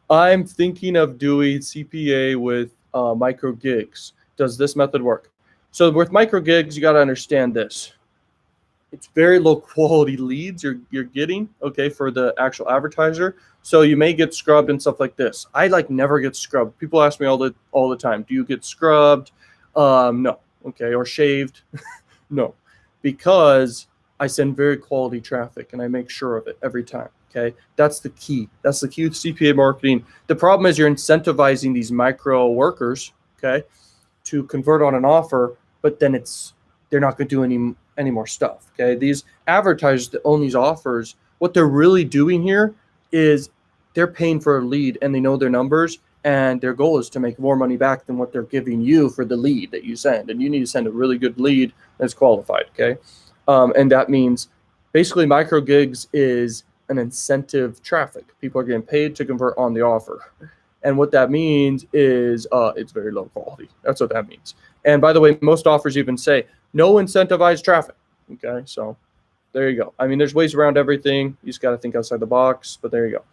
I'm thinking of doing CPA with Microgigs. Does this method work? So with Microgigs, you got to understand this. It's very low quality leads you're getting, okay, for the actual advertiser. So you may get scrubbed and stuff like this. I like never get scrubbed. People ask me all the time, do you get scrubbed? No. Okay, or shaved? No, because I send very quality traffic and I make sure of it every time. Okay, that's the key. That's the key with CPA marketing. The problem is you're incentivizing these micro workers, okay, to convert on an offer, but then they're not going to do any more stuff. Okay, these advertisers that own these offers, what they're really doing here is they're paying for a lead and they know their numbers, and their goal is to make more money back than what they're giving you for the lead that you send. And you need to send a really good lead that's qualified. Okay, and that means basically Microgigs is an incentive traffic. People are getting paid to convert on the offer. And what that means is it's very low quality. That's what that means. And by the way, most offers even say no incentivized traffic. Okay, so there you go. I mean, there's ways around everything. You just got to think outside the box, but there you go.